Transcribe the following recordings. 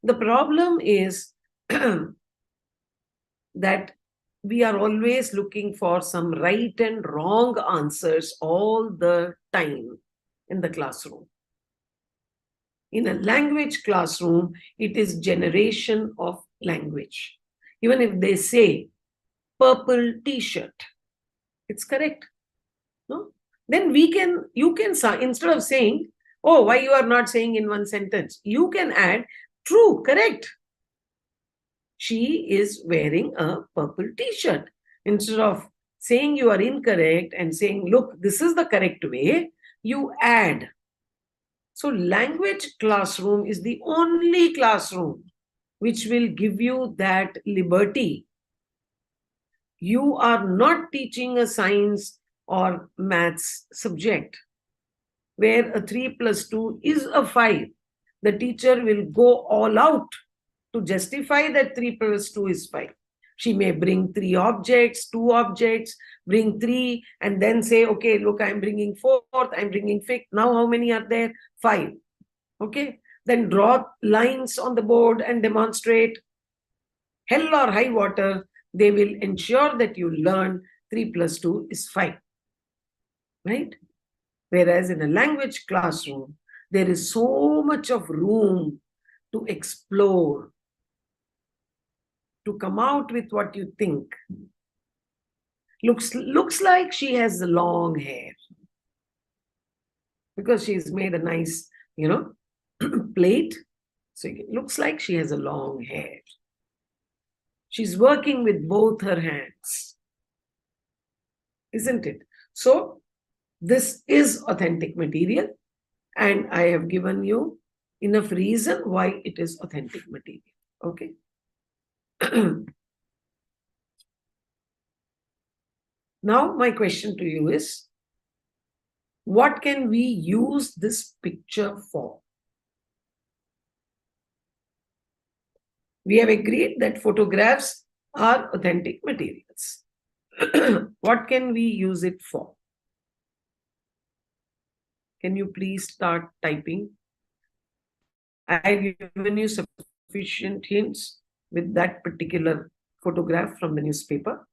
The problem is that we are always looking for some right and wrong answers all the time in the classroom. In a language classroom, it is generation of language. Even if they say purple t-shirt, it's correct. No? Then you can instead of saying, oh, why you are not saying in one sentence, you can add, true, correct. She is wearing a purple t-shirt. Instead of saying you are incorrect and saying, look, this is the correct way, you add. So language classroom is the only classroom which will give you that liberty. You are not teaching a science or maths subject where a 3 plus 2 is a 5. The teacher will go all out to justify that 3 plus 2 is 5. She may bring 3 objects, 2 objects, bring 3, and then say, okay, look, I'm bringing 4th, I'm bringing 5th. Now how many are there? 5. Okay. Then draw lines on the board and demonstrate. Hell or high water, they will ensure that you learn 3 plus 2 is 5. Right? Whereas in a language classroom, there is so much of room to explore, to come out with what you think. Looks like she has long hair because she's made a nice, plate. So it looks like she has a long hair. She's working with both her hands, isn't it? So this is authentic material, and I have given you enough reason why it is authentic material. Okay. Now, my question to you is, what can we use this picture for? We have agreed that photographs are authentic materials. What can we use it for? Can you please start typing? I've given you sufficient hints with that particular photograph from the newspaper.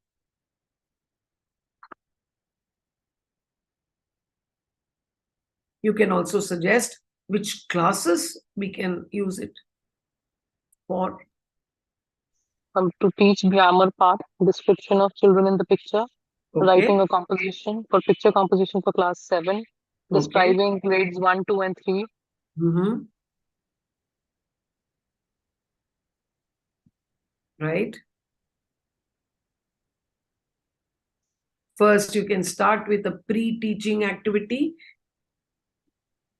You can also suggest which classes we can use it for. To teach grammar part, description of children in the picture, Okay. writing a composition for picture composition for class 7, describing grades 1, 2, and 3. Right. First, you can start with a pre-teaching activity.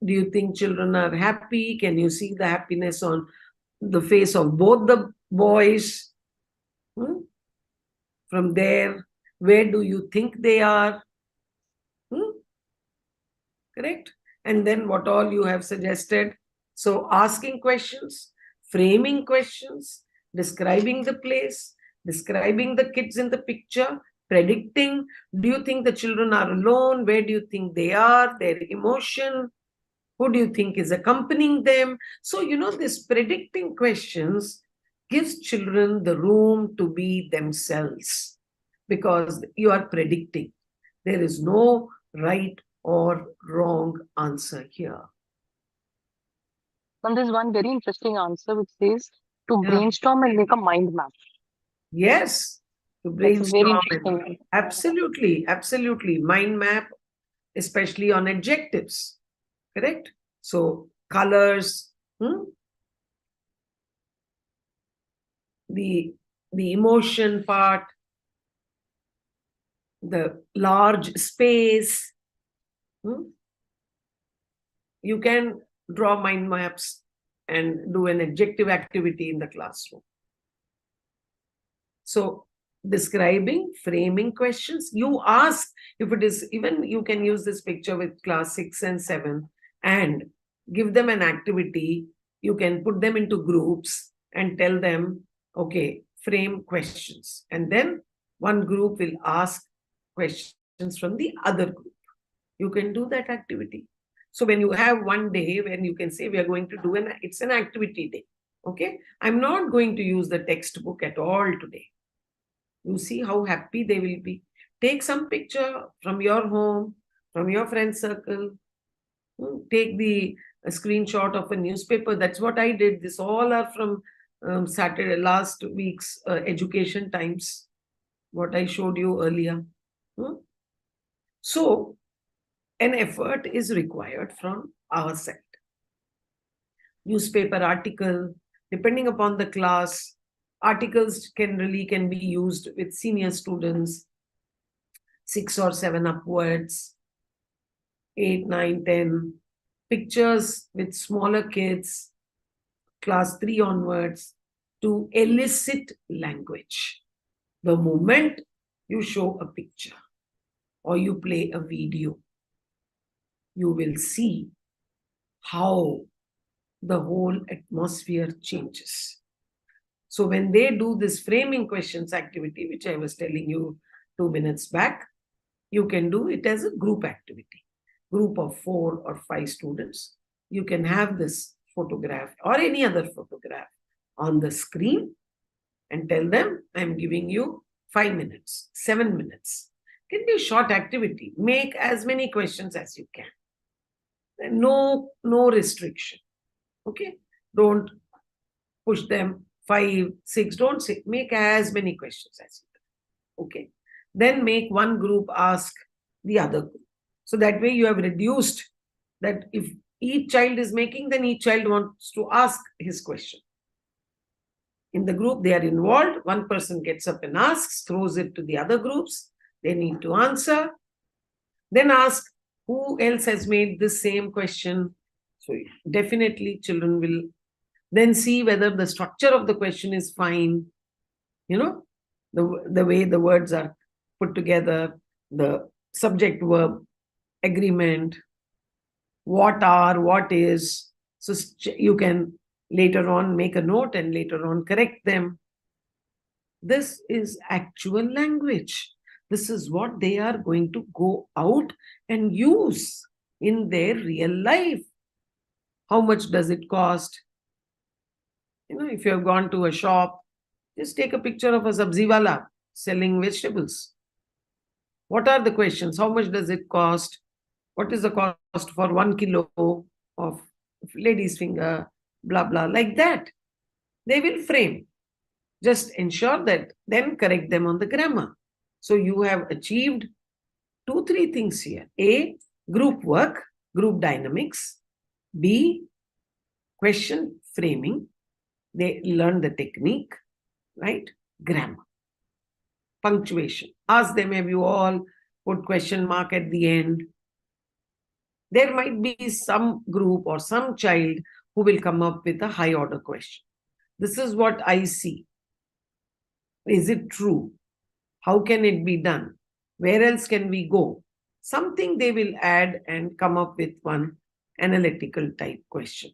Do you think children are happy? Can you see the happiness on the face of both the boys? From there, where do you think they are? Correct? And then what all you have suggested. So asking questions, framing questions, describing the place, describing the kids in the picture, predicting. Do you think the children are alone? Where do you think they are? Their emotion. Who do you think is accompanying them? So, this predicting questions gives children the room to be themselves because you are predicting. There is no right or wrong answer here. And there's one very interesting answer which says to brainstorm and make a mind map. Yes, to brainstorm. Absolutely, absolutely. Mind map, especially on adjectives. Correct? So colors, the emotion part, the large space. You can draw mind maps and do an adjective activity in the classroom. So describing, framing questions, you ask if it is, even you can use this picture with class 6 and 7 and give them an activity. You can put them into groups and tell them, okay, frame questions. And then one group will ask questions from the other group. You can do that activity. So when you have one day when you can say we are going to do it's an activity day. Okay, I'm not going to use the textbook at all today. You see how happy they will be. Take some picture from your home, from your friend circle. Take the a screenshot of a newspaper. That's what I did. This all are from Saturday, last week's Education Times, what I showed you earlier. Hmm? So, an effort is required from our side. Newspaper article, depending upon the class, articles can be used with senior students, 6 or 7 upwards, 8, 9, 10. Pictures with smaller kids, class 3 onwards, to elicit language. The moment you show a picture or you play a video, you will see how the whole atmosphere changes. So when they do this framing questions activity, which I was telling you 2 minutes back, you can do it as a group activity. Group of 4 or 5 students. You can have this photograph or any other photograph on the screen and tell them, I'm giving you 5 minutes, 7 minutes. It can be a short activity. Make as many questions as you can. No restriction. Okay? Don't push them 5, 6. Don't say, make as many questions as you can. Okay? Then make one group ask the other group. So that way you have reduced that if each child is making, then each child wants to ask his question. In the group, they are involved. One person gets up and asks, throws it to the other groups. They need to answer. Then ask who else has made the same question. So definitely children will then see whether the structure of the question is fine. You know, the way the words are put together, the subject verb agreement, what are, what is. So you can later on make a note and later on correct them. This is actual language. This is what they are going to go out and use in their real life. How much does it cost? If you have gone to a shop, just take a picture of a sabziwala selling vegetables. What are the questions? How much does it cost? What is the cost for 1 kilo of lady's finger? Blah, blah, like that. They will frame. Just ensure that, then correct them on the grammar. So you have achieved 2, 3 things here. A, group work, group dynamics. B, question framing. They learn the technique, right? Grammar. Punctuation. Ask them, have you all put question mark at the end? There might be some group or some child who will come up with a high order question. This is what I see. Is it true? How can it be done? Where else can we go? Something they will add and come up with one analytical type question,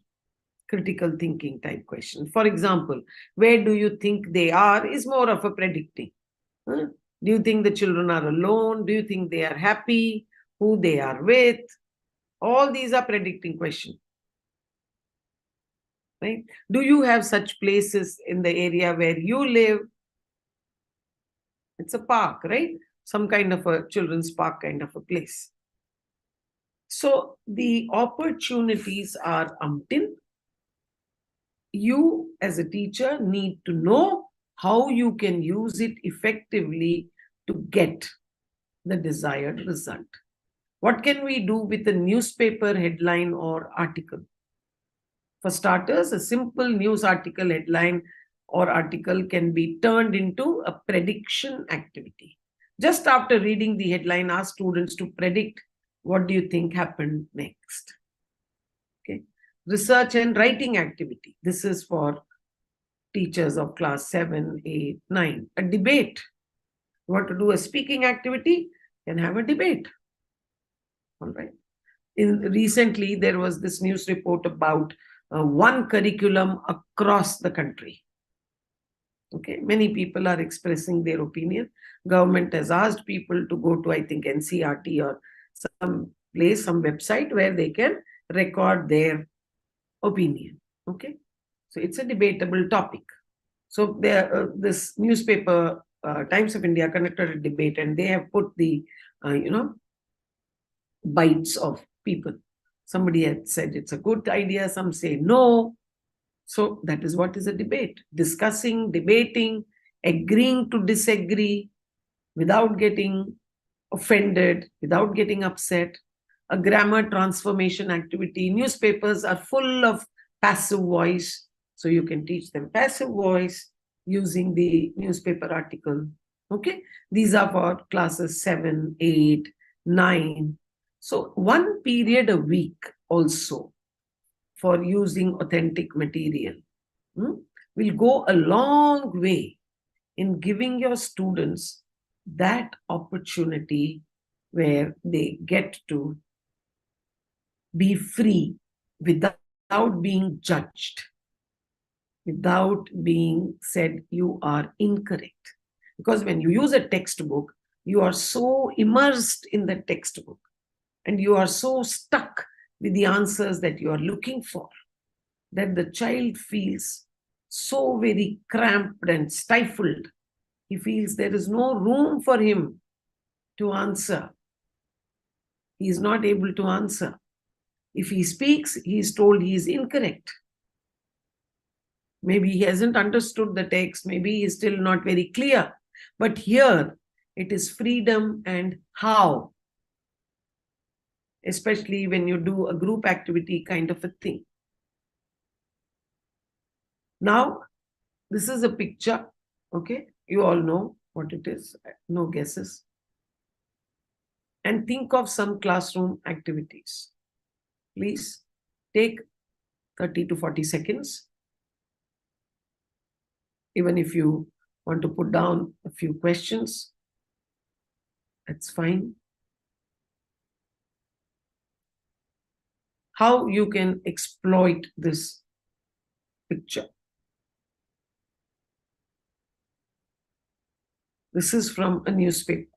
critical thinking type question. For example, where do you think they are is more of a predicting. Do you think the children are alone? Do you think they are happy? Who they are with? All these are predicting questions. Right? Do you have such places in the area where you live? It's a park, right? Some kind of a children's park kind of a place. So the opportunities are umpteen. You as a teacher need to know how you can use it effectively to get the desired result. What can we do with a newspaper headline or article? For starters, a simple news article headline or article can be turned into a prediction activity. Just after reading the headline, ask students to predict what do you think happened next. Okay. Research and writing activity. This is for teachers of class 7, 8, 9. A debate. You want to do a speaking activity? Can have a debate. All right. Recently, there was this news report about one curriculum across the country. Okay, many people are expressing their opinion. Government has asked people to go to, I think, NCRT or some place, some website where they can record their opinion. Okay, So it's a debatable topic. So this newspaper, Times of India, conducted a debate, and they have put the, bites of people. Somebody had said it's a good idea, some say no. So that is what is a debate: discussing, debating, agreeing to disagree without getting offended, without getting upset. A grammar transformation activity. Newspapers are full of passive voice, so you can teach them passive voice using the newspaper article. Okay, these are for classes 7, 8, 9. So one period a week also for using authentic material will go a long way in giving your students that opportunity where they get to be free without being judged, without being said you are incorrect. Because when you use a textbook, you are so immersed in the textbook and you are so stuck with the answers that you are looking for that the child feels so very cramped and stifled. He feels there is no room for him to answer. He is not able to answer. If he speaks, he is told he is incorrect. Maybe he hasn't understood the text, maybe he is still not very clear. But here, it is freedom and how, especially when you do a group activity kind of a thing. Now, this is a picture, okay? You all know what it is, no guesses. And think of some classroom activities. Please take 30 to 40 seconds. Even if you want to put down a few questions, that's fine. How you can exploit this picture. This is from a newspaper,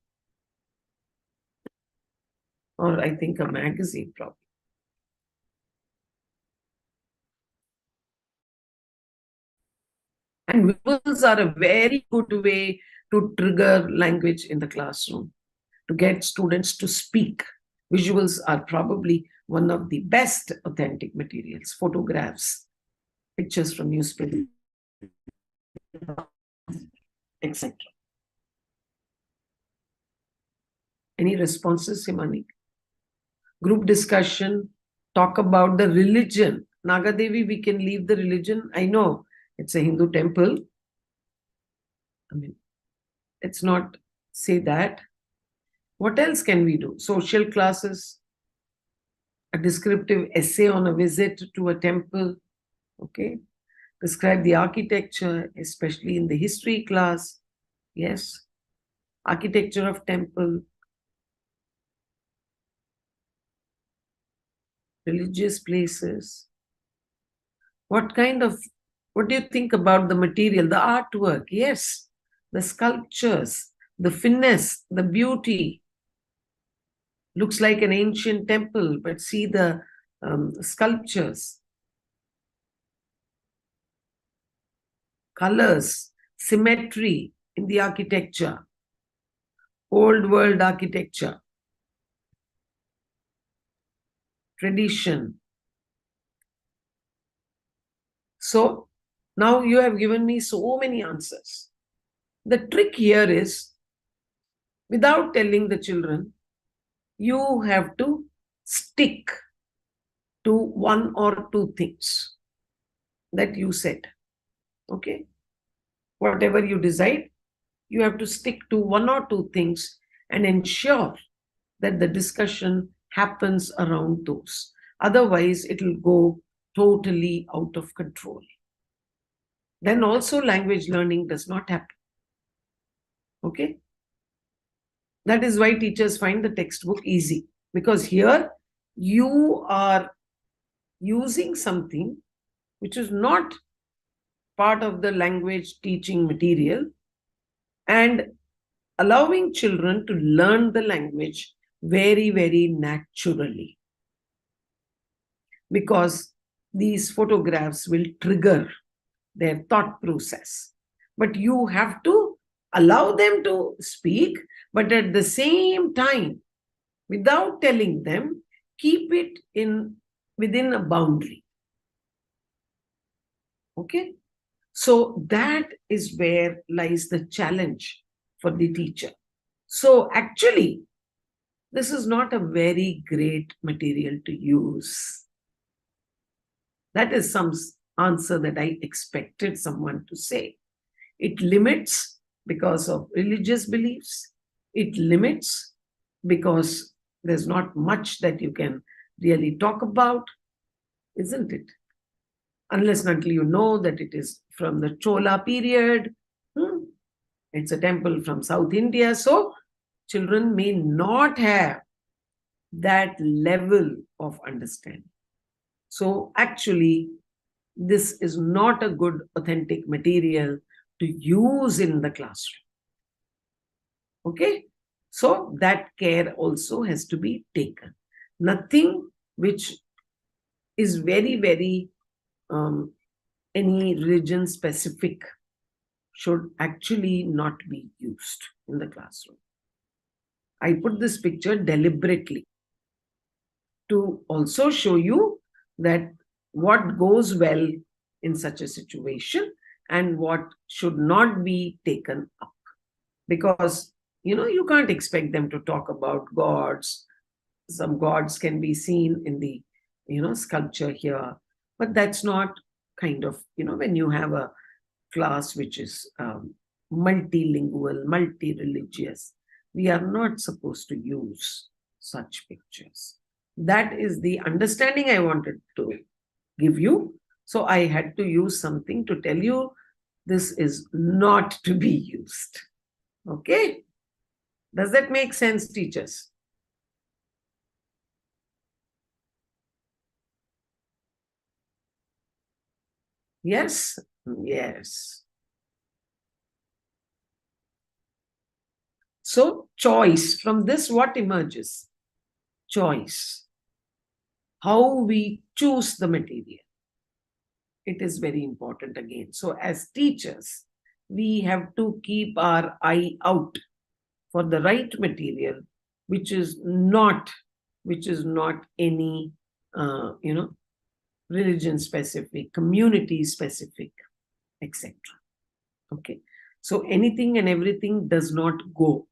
or I think a magazine probably. And visuals are a very good way to trigger language in the classroom, to get students to speak. Visuals are probably one of the best authentic materials. Photographs, pictures from newspaper, etc. Any responses, Himani? Group discussion, talk about the religion. Nagadevi, we can leave the religion. I know it's a Hindu temple. I mean, let's not say that. What else can we do? Social classes, a descriptive essay on a visit to a temple. Okay. Describe the architecture, especially in the history class. Yes. Architecture of temple. Religious places. What do you think about the material, the artwork? Yes. The sculptures, the finesse, the beauty. Looks like an ancient temple, but see the sculptures, colors, symmetry in the architecture, old world architecture, tradition. So now you have given me so many answers. The trick here is, without telling the children, you have to stick to one or two things that you said. Okay? Whatever you decide, you have to stick to one or two things and ensure that the discussion happens around those. Otherwise, it will go totally out of control. Then also language learning does not happen. Okay? That is why teachers find the textbook easy, because here you are using something which is not part of the language teaching material and allowing children to learn the language very, very naturally. Because these photographs will trigger their thought process. But you have to allow them to speak, but at the same time, without telling them, keep it in within a boundary. Okay? So that is where lies the challenge for the teacher. So actually, this is not a very great material to use. That is some answer that I expected someone to say. It limits because of religious beliefs. It limits because there's not much that you can really talk about, isn't it? Unless and until you know that it is from the Chola period. It's a temple from South India. So children may not have that level of understanding. So actually, this is not a good, authentic material to use in the classroom. Okay? So that care also has to be taken. Nothing which is very, very any religion specific should actually not be used in the classroom. I put this picture deliberately to also show you that what goes well in such a situation and what should not be taken up. Because, you can't expect them to talk about gods. Some gods can be seen in the, sculpture here. But that's not kind of, when you have a class which is multilingual, multi-religious, we are not supposed to use such pictures. That is the understanding I wanted to give you. So I had to use something to tell you this is not to be used. Okay? Does that make sense, teachers? Yes? Yes. So, choice. From this, what emerges? Choice. How we choose the material. It is very important again. So, as teachers, we have to keep our eye out for the right material, which is not any religion specific, community specific, etc. Okay. So anything and everything does not go.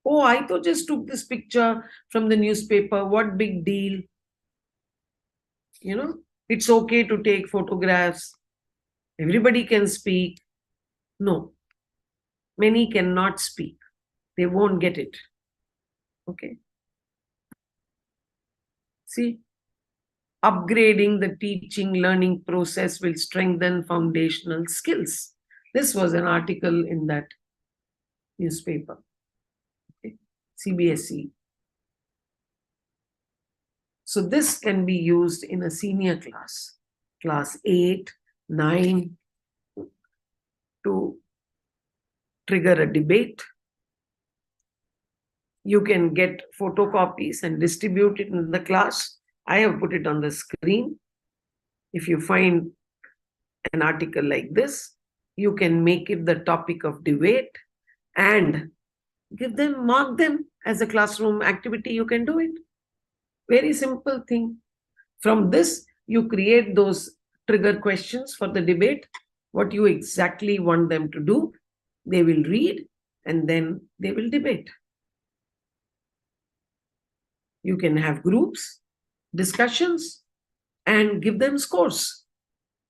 Oh, I thought just took this picture from the newspaper. What big deal? It's okay to take photographs. Everybody can speak. No, many cannot speak. They won't get it. Okay. See, upgrading the teaching learning process will strengthen foundational skills. This was an article in that newspaper. Okay. CBSE. So this can be used in a senior class 8, 9, to trigger a debate. You can get photocopies and distribute it in the class. I have put it on the screen. If you find an article like this, you can make it the topic of debate and mark them as a classroom activity. You can do it. Very simple thing. From this, you create those trigger questions for the debate, what you exactly want them to do. They will read and then they will debate. You can have groups, discussions, and give them scores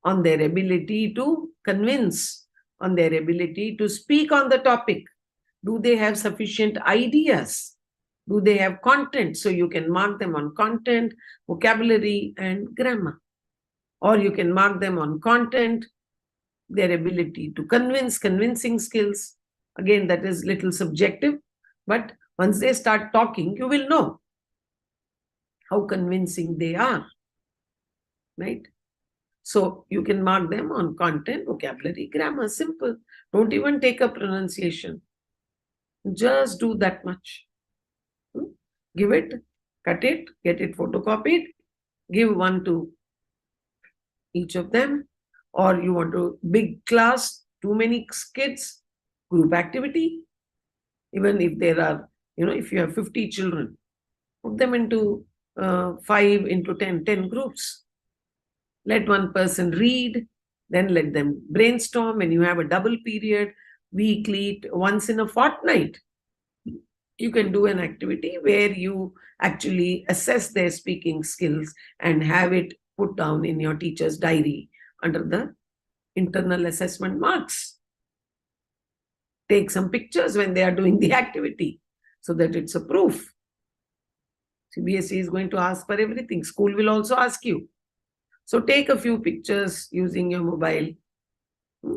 on their ability to convince, on their ability to speak on the topic. Do they have sufficient ideas? Do they have content? So you can mark them on content, vocabulary, and grammar. Or you can mark them on content, their ability to convincing skills. Again, that is little subjective, but once they start talking, you will know how convincing they are, right? So you can mark them on content, vocabulary, grammar, simple. Don't even take a pronunciation. Just do that much. Give it, cut it, get it photocopied, give one to each of them, or you want to big class, too many kids, group activity. Even if there are, if you have 50 children, put them into 5 into 10 groups. Let one person read, then let them brainstorm, and you have a double period, weekly, once in a fortnight. You can do an activity where you actually assess their speaking skills and have it put down in your teacher's diary under the internal assessment marks. Take some pictures when they are doing the activity so that it's a proof. CBSE is going to ask for everything. School will also ask you. So take a few pictures using your mobile.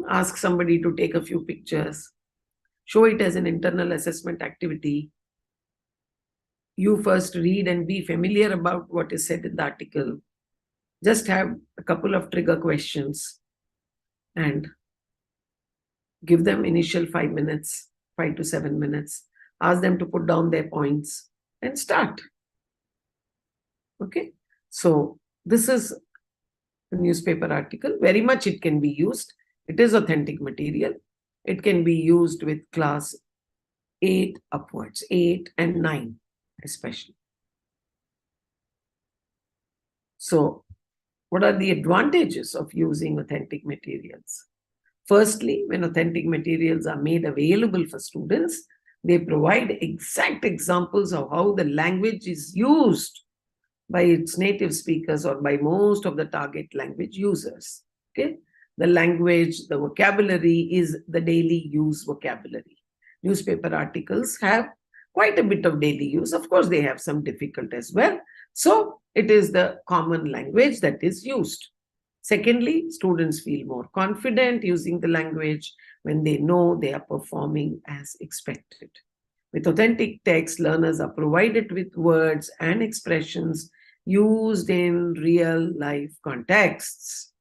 Ask somebody to take a few pictures. Show it as an internal assessment activity. You first read and be familiar about what is said in the article. Just have a couple of trigger questions and give them initial 5 minutes, 5 to 7 minutes. Ask them to put down their points and start. Okay, so this is a newspaper article. Very much it can be used. It is authentic material. It can be used with class 8 upwards, 8 and 9 especially. So what are the advantages of using authentic materials? Firstly, when authentic materials are made available for students, they provide exact examples of how the language is used by its native speakers or by most of the target language users. Okay, the language, the vocabulary is the daily use vocabulary. Newspaper articles have quite a bit of daily use. Of course, they have some difficult as well. So it is the common language that is used. Secondly, students feel more confident using the language when they know they are performing as expected. With authentic text, learners are provided with words and expressions used in real life contexts.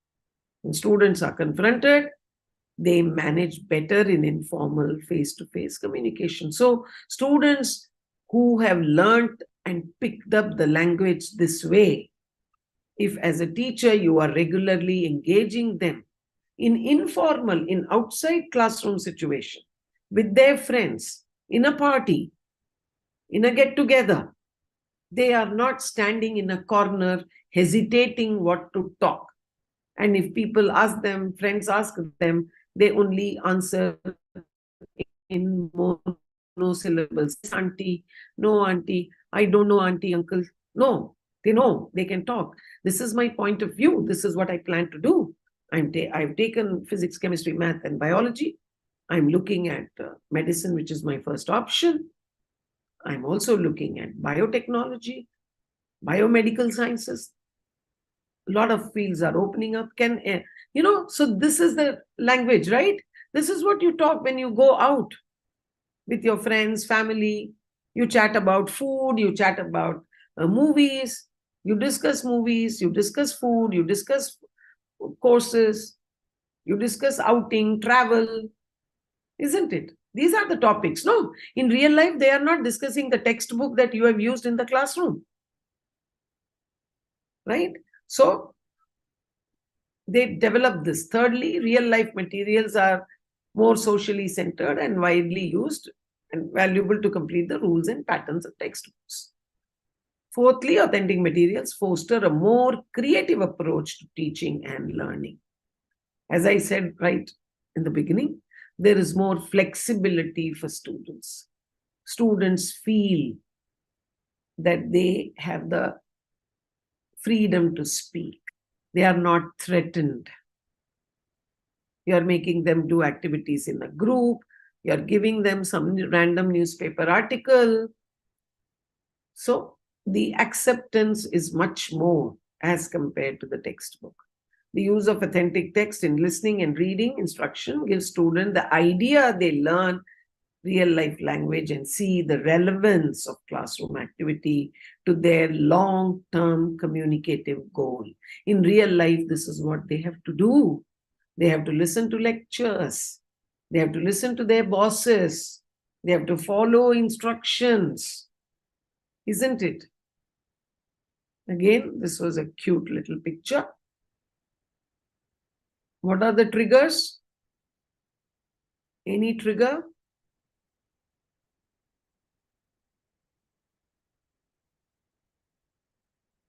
When students are confronted, they manage better in informal face-to-face communication. So students who have learned and picked up the language this way, if as a teacher you are regularly engaging them in informal, in outside classroom situation, with their friends, in a party, in a get-together, they are not standing in a corner hesitating what to talk. And if people ask them, friends ask them, they only answer in monosyllables. Auntie, no, auntie, I don't know, auntie, uncle. No, they know, they can talk. This is my point of view. This is what I plan to do. I've taken physics, chemistry, math, and biology. I'm looking at medicine, which is my first option. I'm also looking at biotechnology, biomedical sciences. A lot of fields are opening up. So this is the language, right? This is what you talk when you go out with your friends, family. You chat about food, you chat about movies, you discuss movies, you discuss food, you discuss courses, you discuss outing, travel, isn't it? These are the topics. No, in real life, they are not discussing the textbook that you have used in the classroom. Right? So they develop this. Thirdly, real life materials are more socially centered and widely used and valuable to complete the rules and patterns of textbooks. Fourthly, authentic materials foster a more creative approach to teaching and learning. As I said right in the beginning, there is more flexibility for students. Students feel that they have the freedom to speak. They are not threatened. You are making them do activities in a group. You are giving them some random newspaper article. So the acceptance is much more as compared to the textbook. The use of authentic text in listening and reading instruction gives students the idea they learn real life language and see the relevance of classroom activity to their long-term communicative goal. In real life, this is what they have to do. They have to listen to lectures. They have to listen to their bosses. They have to follow instructions. Isn't it? Again, this was a cute little picture. What are the triggers? Any trigger?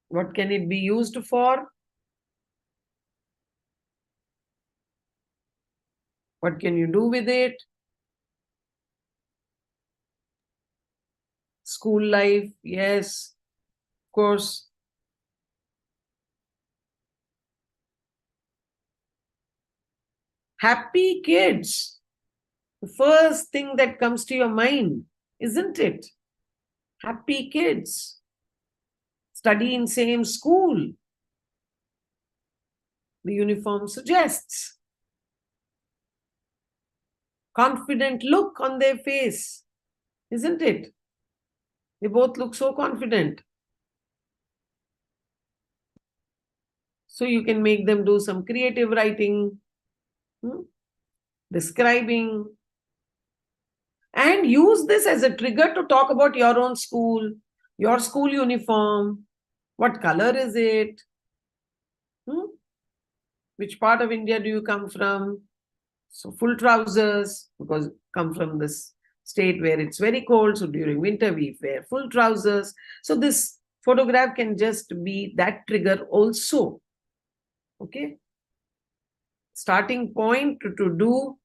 What can it be used for? What can you do with it? School life, yes, of course. Happy kids. The first thing that comes to your mind, isn't it? Happy kids. Study in same school. The uniform suggests. Confident look on their face, isn't it? They both look so confident. So you can make them do some creative writing, describing, and use this as a trigger to talk about your own school, your school uniform. What color is it? Which part of India do you come from? So full trousers, because come from this state where it's very cold. So during winter, we wear full trousers. So this photograph can just be that trigger also. Okay. Starting point to do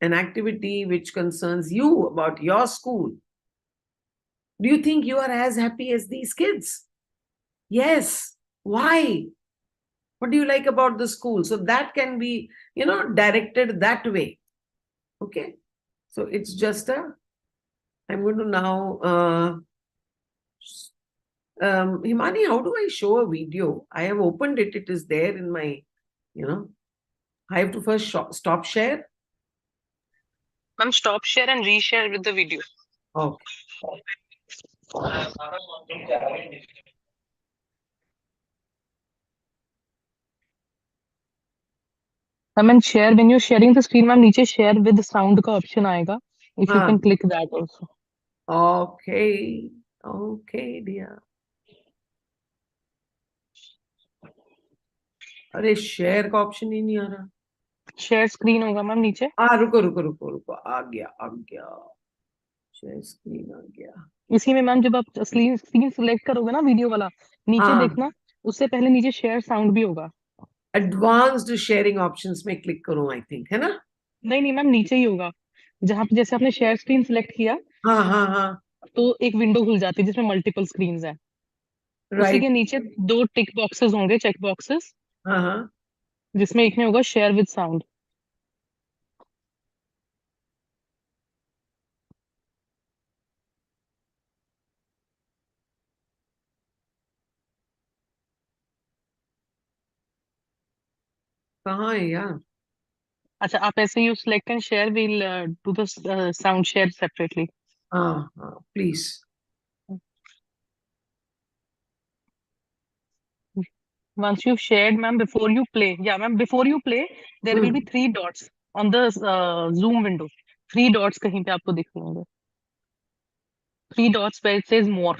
an activity which concerns you about your school. Do you think you are as happy as these kids? Yes. Why? What do you like about the school? So that can be, directed that way. Okay. So it's just I'm going to now, Himani, how do I show a video? I have opened it. It is there in my, I have to first stop share. Ma'am, stop share and reshare with the video. Okay. Ma'am, and share, when you're sharing the screen, ma'am, नीचे share with sound का option आएगा. If you can click that also. Okay. Okay, dear. अरे share का option ही नहीं आ रहा. Share screen होगा ma'am नीचे. रुको रुको रुको रुको, आ गया शेयर स्क्रीन आ गया. इसी में मैम जब आप स्क्रीन सिलेक्ट करोगे ना वीडियो वाला, नीचे देखना, उससे पहले नीचे शेयर साउंड भी होगा. एडवांस्ड शेयरिंग ऑप्शंस में क्लिक करूं, आई थिंक, है ना? नहीं मैम, नीचे ही होगा. जहां पे जैसे आपने शेयर स्क्रीन सिलेक्ट किया, हाँ, तो एक विंडो खुल जाती है जिसमें मल्टीपल स्क्रीन्स है. उसी के नीचे 2 टिक बॉक्सेस होंगे, चेक बॉक्सेस, हाँ. जिसमें एक में होगा शेयर विद साउंड. कहाँ है यार? अच्छा, आप ऐसे you select and share, will do the sound share separately. हाँ, please. Once you've shared, ma'am, before you play, before you play, there will be 3 dots on the Zoom window. 3 dots कहीं पे आपको दिख होंगे. 3 dots where it says more.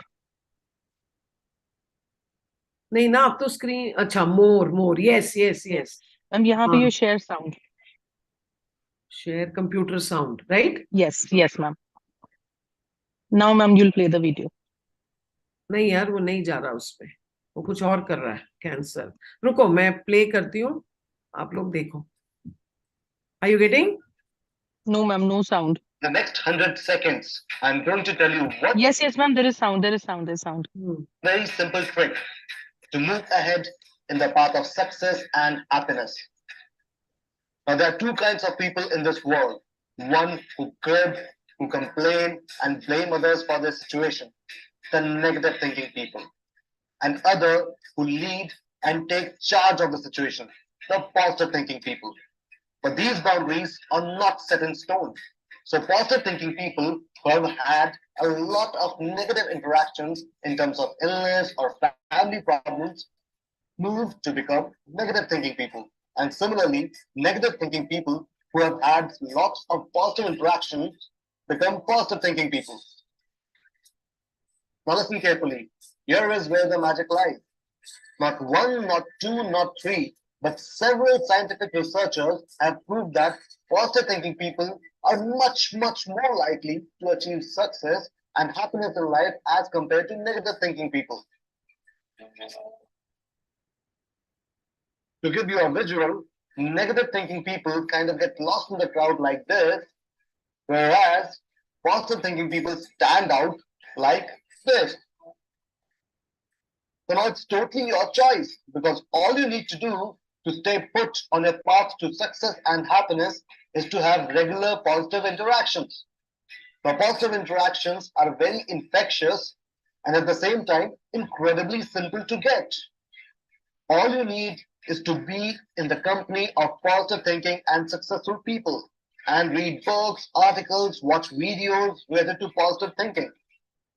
नहीं ना, अब तो स्क्रीन, अच्छा, मोर, यस. मैम यहाँ पे ये share sound, share computer sound, right? Yes ma'am. Now ma'am you will play the video. नहीं यार, वो नहीं जा रहा उस पे, वो कुछ और कर रहा है, कैंसर. रुको, मैं प्ले करती हूँ, आप लोग देखो. Are you getting? No ma'am, no sound. The next 100 seconds, I'm going to tell you what. Yes ma'am, there is sound. Very simple trick to move ahead in the path of success and happiness. Now, there are 2 kinds of people in this world. One who crib, who complain and blame others for their situation, the negative thinking people. And other who lead and take charge of the situation, the positive thinking people. But these boundaries are not set in stone. So positive thinking people who have had a lot of negative interactions in terms of illness or family problems move to become negative thinking people. And similarly, negative thinking people who have had lots of positive interactions become positive thinking people. Now listen carefully. Here is where the magic lies. Not 1, not 2, not 3, But several scientific researchers have proved that positive thinking people are much, much more likely to achieve success and happiness in life as compared to negative thinking people. To give you a visual, negative thinking people kind of get lost in the crowd like this, whereas positive thinking people stand out like this. So now it's totally your choice, because all you need to do to stay put on your path to success and happiness is to have regular positive interactions. The positive interactions are very infectious and at the same time incredibly simple to get. All you need is to be in the company of positive thinking and successful people and read books, articles, watch videos related to positive thinking.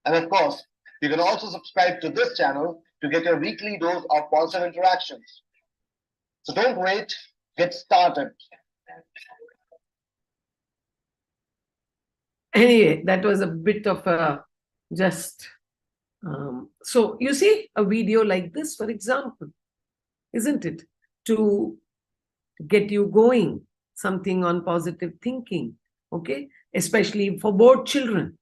And of course, you can also subscribe to this channel to get your weekly dose of positive interactions. So don't wait, get started. Anyway, that was a bit of a just. So you see a video like this, for example, isn't it? To get you going, something on positive thinking, okay? Especially for board children.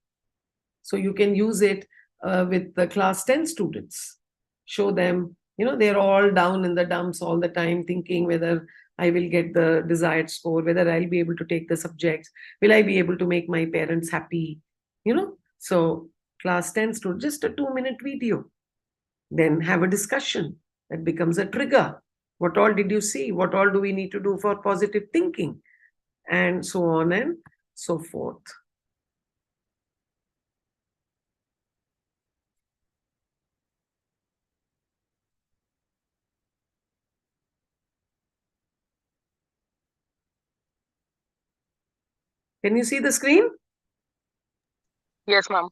So you can use it with the class 10 students. Show them, they're all down in the dumps all the time, thinking whether I will get the desired score, whether I'll be able to take the subjects, will I be able to make my parents happy, So class 10 students, just a 2-minute video. Then have a discussion that becomes a trigger. What all did you see? What all do we need to do for positive thinking? And so on and so forth. Can you see the screen? Yes, ma'am.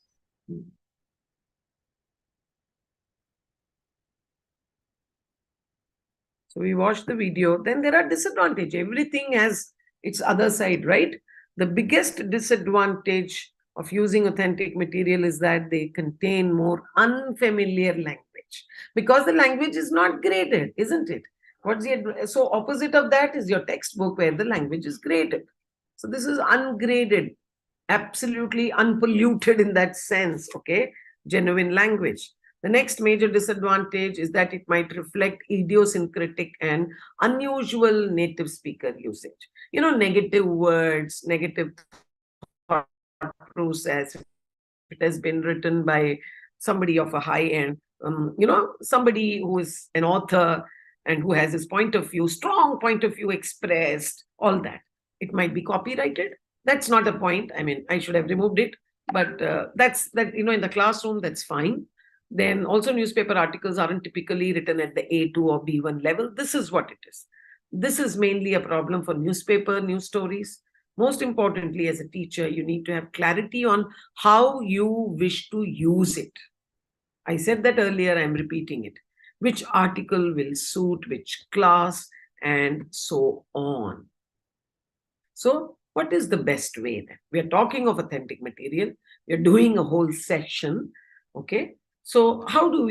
So we watch the video. Then there are disadvantages. Everything has its other side, right? The biggest disadvantage of using authentic material is that they contain more unfamiliar language, because the language is not graded, isn't it? So opposite of that is your textbook, where the language is graded. So this is ungraded, absolutely unpolluted in that sense, okay? Genuine language. The next major disadvantage is that it might reflect idiosyncratic and unusual native speaker usage. Negative words, negative thought process. It has been written by somebody of a high end, somebody who is an author and who has his point of view, strong point of view expressed, all that. It might be copyrighted. That's not a point. I mean, I should have removed it, but that's that, in the classroom, that's fine. Then also newspaper articles aren't typically written at the A2 or B1 level. This is what it is. This is mainly a problem for newspaper, news stories. Most importantly, as a teacher, you need to have clarity on how you wish to use it. I said that earlier, I'm repeating it. Which article will suit which class and so on. So what is the best way then? We are talking of authentic material. We are doing a whole session, okay? So how do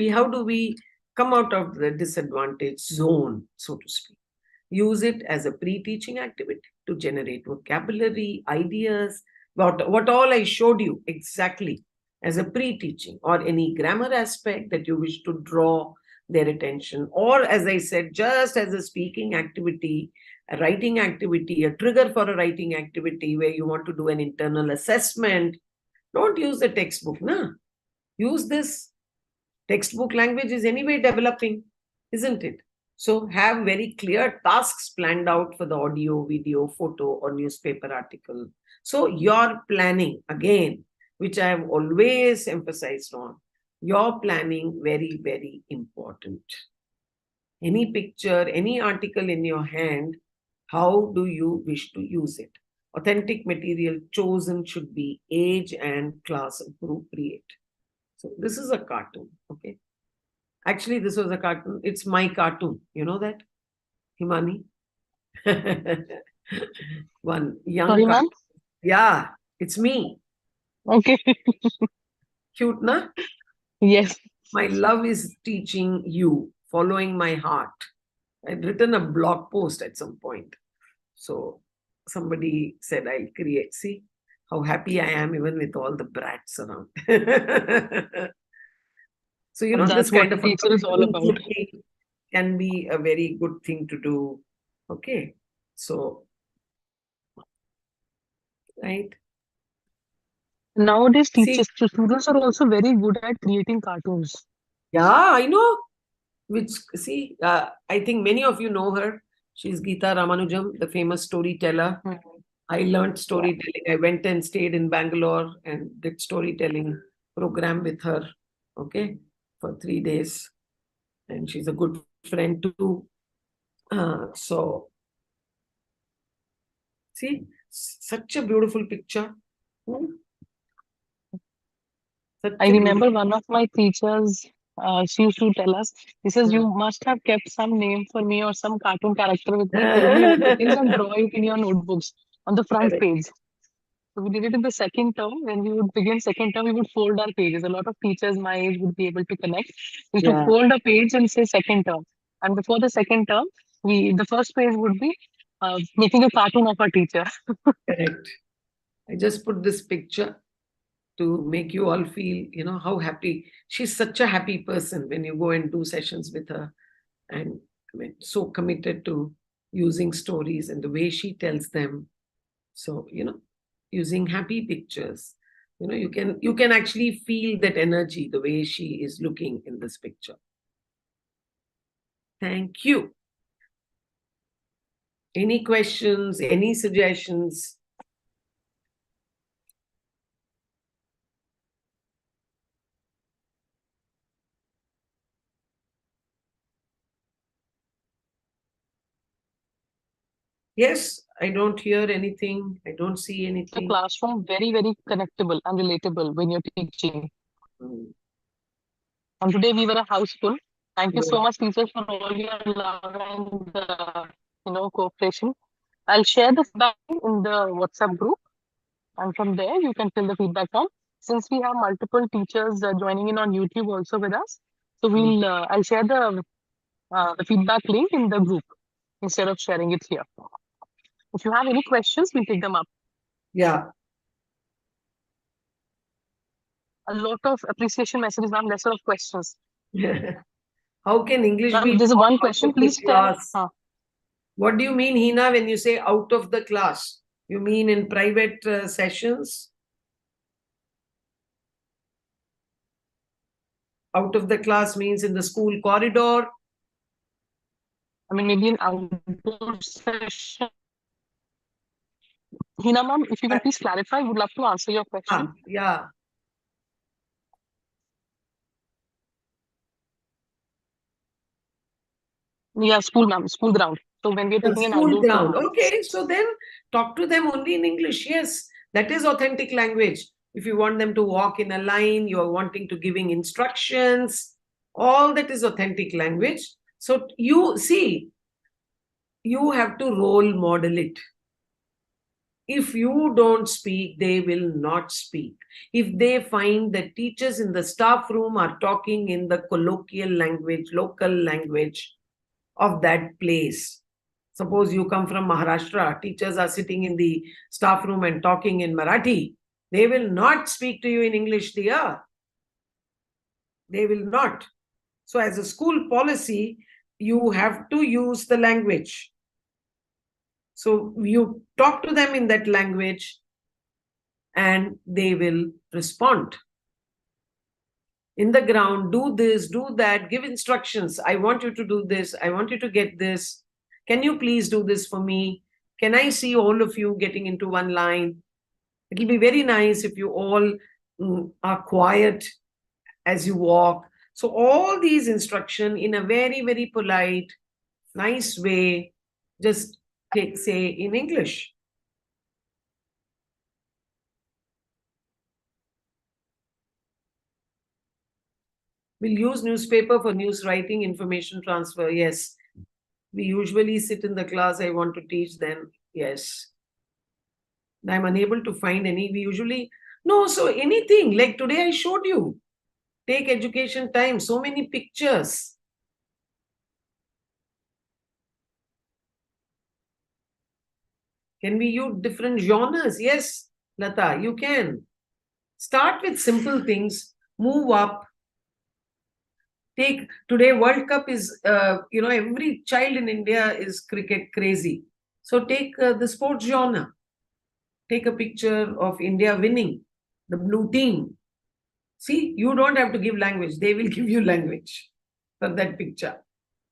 we come out of the disadvantage zone, so to speak? Use it as a pre-teaching activity to generate vocabulary, ideas, what all I showed you exactly as a pre-teaching, or any grammar aspect that you wish to draw their attention, or as I said, just as a speaking activity, a writing activity, a trigger for a writing activity where you want to do an internal assessment. Don't use the textbook, na? Use this. Textbook language is anyway developing, isn't it? So have very clear tasks planned out for the audio, video, photo, or newspaper article. So your planning, again, which I have always emphasized on, your planning, very, very important. Any picture, any article in your hand, how do you wish to use it? Authentic material chosen should be age and class appropriate. So this is a cartoon, okay? Actually, this was a cartoon. It's my cartoon. You know that, Himani? One young Sorry, cartoon. ma'am. Yeah, it's me. Okay. Cute, na? Yes. My love is teaching you, following my heart. I'd written a blog post at some point. So somebody said, I'll create. See how happy I am even with all the brats around. So, you know, this That's what kind of a teacher is all about. community can be a very good thing to do. Okay. So, right. Nowadays, See, students are also very good at creating cartoons. yeah, I know. Which, see, I think many of you know her. She's Geeta Ramanujam, the famous storyteller. I learned storytelling. I went and stayed in Bangalore and did storytelling program with her, okay, for 3 days. And she's a good friend too. So, see, such a beautiful picture. Such I a remember beautiful. one of my teachers, she used to tell us, he says, you Hmm. must have kept some name for me or some cartoon character with me. Tell me what it is and draw it in your notebooks on the front Correct. page. So we did it in the second term. When we would begin second term, we would fold our pages. A lot of teachers my age would be able to connect. We used to Yeah, fold a page and say second term. And before the second term, the first page would be making a cartoon of our teacher. correct. I just put this picture to make you all feel, you know, how happy. She's such a happy person when you go and do sessions with her. And I mean, so committed to using stories and the way she tells them. So, you know, using happy pictures, you know, you can actually feel that energy the way she is looking in this picture. Thank you. Any questions, any suggestions? Yes, I don't hear anything. I don't see The anything. classroom very, very connectable and relatable when you're teaching. Mm, And today we were a house full. Thank you so yeah. much, teachers, for all your love and cooperation. I'll share the feedback in the WhatsApp group, and from there you can fill the feedback form. Since we have multiple teachers joining in on YouTube also with us, so Mm, I'll share the feedback link in the group instead of sharing it here. If you have any questions, we'll take them up. yeah. A lot of appreciation messages, ma'am, lesser of questions. How can English Ma'am, be there's taught one out question. of the Please tell. class? What do you mean, Hina, when you say out of the class? You mean in private sessions? Out of the class means in the school corridor? I mean, maybe an outdoor session. Hina, ma'am, if you can please clarify, would love to answer your question. Yeah. Yeah, school, ma'am, school ground. So when we're taking an School outdoor ground. Okay, so then talk to them only in English. Yes, that is authentic language. If you want them to walk in a line, you're wanting to giving instructions, all that is authentic language. So you see, you have to role model it. If you don't speak, they will not speak. If they find that teachers in the staff room are talking in the colloquial language, local language of that place. Suppose you come from Maharashtra, teachers are sitting in the staff room and talking in Marathi. They will not speak to you in English, dear. They will not. So, as a school policy, you have to use the language. So, you talk to them in that language and they will respond. In the ground, do this, do that, give instructions. I want you to do this. I want you to get this. Can you please do this for me? Can I see all of you getting into one line? It'll be very nice if you all are quiet as you walk. So all these instruction in a very, very polite, nice way, just say in English. We'll use newspaper for news writing, information transfer. Yes. We usually sit in the class. I want to teach them. Yes. I'm unable to find any. We usually, no, so anything like today I showed you. Take education time, so many pictures. Can we use different genres? Yes, Lata, you can. Start with simple things, move up. Take today, World Cup is, every child in India is cricket crazy. So take the sports genre. Take a picture of India winning, the blue team. See, you don't have to give language, they will give you language for that picture,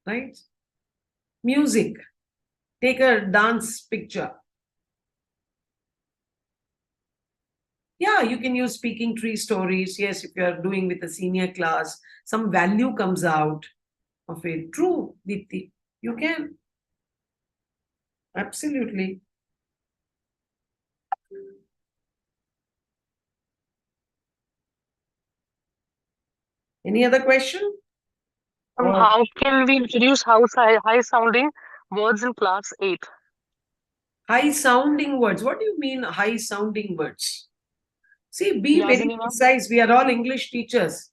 right? Music. Take a dance picture. Yeah, you can use speaking tree stories. Yes, if you're doing with a senior class, some value comes out of it. True, Deepthi. You can. Absolutely. Any other question? How can we introduce high sounding words in class 8? High sounding words. What do you mean, high sounding words? See, be very Yasini ma'am? precise. We are all English teachers.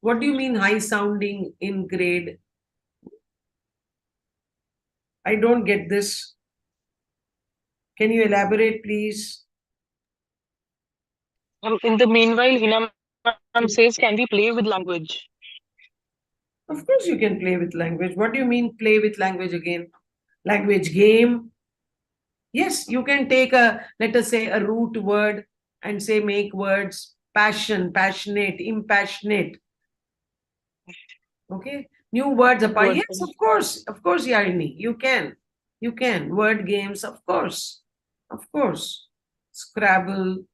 What do you mean, high sounding in grade? I don't get this. Can you elaborate, please? In the meanwhile, Hina ma'am says, can we play with language? Of course, you can play with language. What do you mean, play with language again? Language game? Yes, you can take let us say, a root word and say, make words passion, passionate, impassionate. Okay. New words apart. Word. Yes, of course, Yarini, you can. You can. Word games, of course. Of course. Scrabble.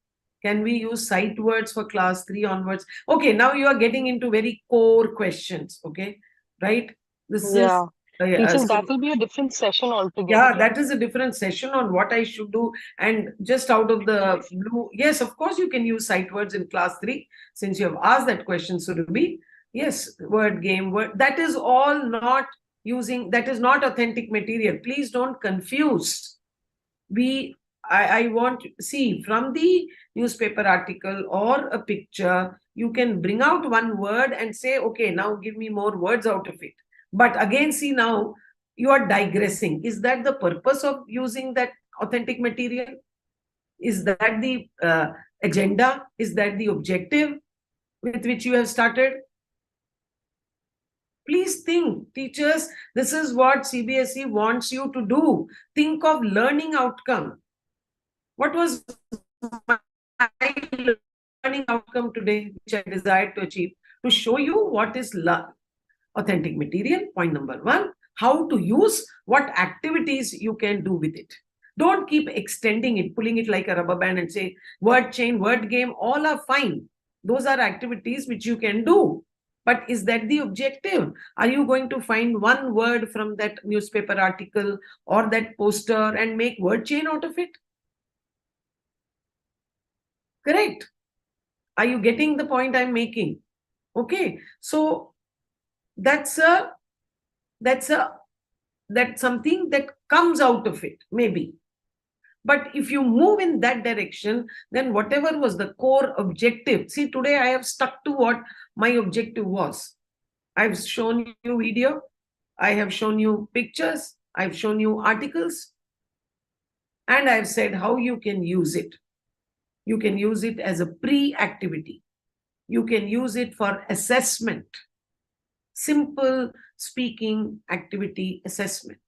Can we use sight words for class 3 onwards? Okay, now you are getting into very core questions. Okay, right? This is Yeah. Teachers, so that will be a different session altogether. yeah, that is a different session on what I should do. And just out of the blue, yes, of course, you can use sight words in class 3, since you have asked that question, Surabhi. Yes, word game, word. That is all not that is not authentic material. Please don't confuse. I want, see, from the newspaper article or a picture, you can bring out one word and say, okay, now give me more words out of it. But again, see, now you are digressing. Is that the purpose of using that authentic material? Is that the agenda? Is that the objective with which you have started? Please think, teachers, this is what CBSE wants you to do. Think of learning outcome. What was my learning outcome today, which I desired to achieve? To show you what is authentic material, point number one, how to use, what activities you can do with it. Don't keep extending it, pulling it like a rubber band and say, word chain, word game, all are fine. Those are activities which you can do. But is that the objective? Are you going to find one word from that newspaper article or that poster and make word chain out of it? Correct. Are you getting the point I'm making? Okay. So that's something that comes out of it, maybe. But if you move in that direction, then whatever was the core objective, see, today I have stuck to what my objective was. I've shown you video, I have shown you pictures, I've shown you articles, and I've said how you can use it. You can use it as a pre-activity. You can use it for assessment. Simple speaking activity assessment.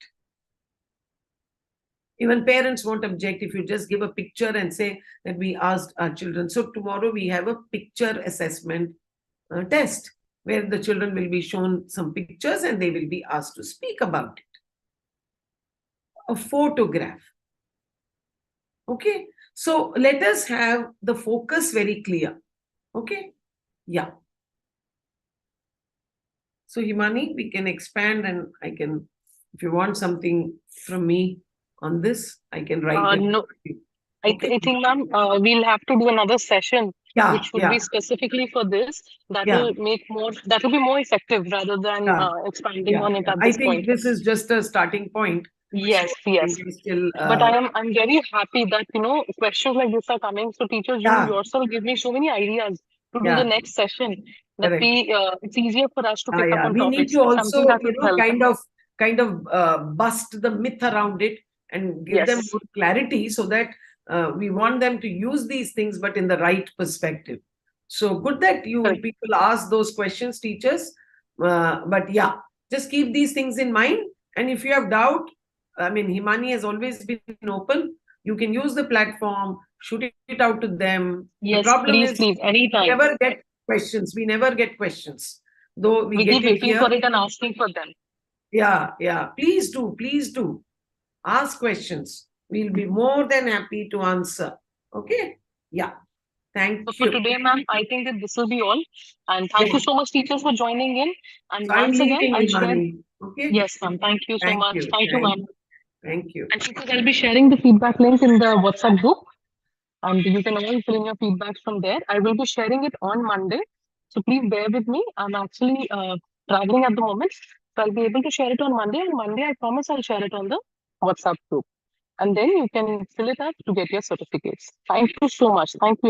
Even parents won't object if you just give a picture and say that we asked our children. So tomorrow we have a picture assessment test where the children will be shown some pictures and they will be asked to speak about it. A photograph. Okay. So let us have the focus very clear. Okay. Yeah. So Himani, we can expand, and I can, if you want something from me on this, I can write it. No, Okay. I think, ma'am, we'll have to do another session, Yeah, which would be specifically for this. That yeah, will that will be more effective rather than yeah, expanding on it yeah. at I this think point. this is just a starting point. Yes, So yes. we still, But I'm very happy that, questions like this are coming. So teachers, you yeah, yourself give me so many ideas to do the yeah, next session, that correct. it's easier for us to pick up Yeah. on We need topics. to Something also, that will help. kind of bust the myth around it. and give them Yes. more clarity, so that we want them to use these things, but in the right perspective. So good that you Correct. people ask those questions, teachers. But yeah, just keep these things in mind. And if you have doubt, I mean, Himani has always been open. You can use the platform, shoot it out to them. The Yes, problem please, is please, we anytime. never get questions. We never get questions, though we We get keep it waiting here. for it and asking for them. Yeah, yeah. Please do ask questions. We'll be more than happy to answer. Okay? Yeah. So Thank for you. today, ma'am, I think that this will be all. And thank you Yes. so much, teachers, for joining in. And So I'm once again, leaving, I'll share. Himani. Okay? Yes, ma'am. Thank you so Thank much. you. Thank you, Thank ma'am. you. Thank you. And teachers, I'll be sharing the feedback link in the WhatsApp group, and you can all fill in your feedbacks from there. I will be sharing it on Monday. So please bear with me. I'm actually traveling at the moment. So I'll be able to share it on Monday. And Monday, I promise I'll share it on the WhatsApp group. And then you can fill it up to get your certificates. Thank you so much. Thank you.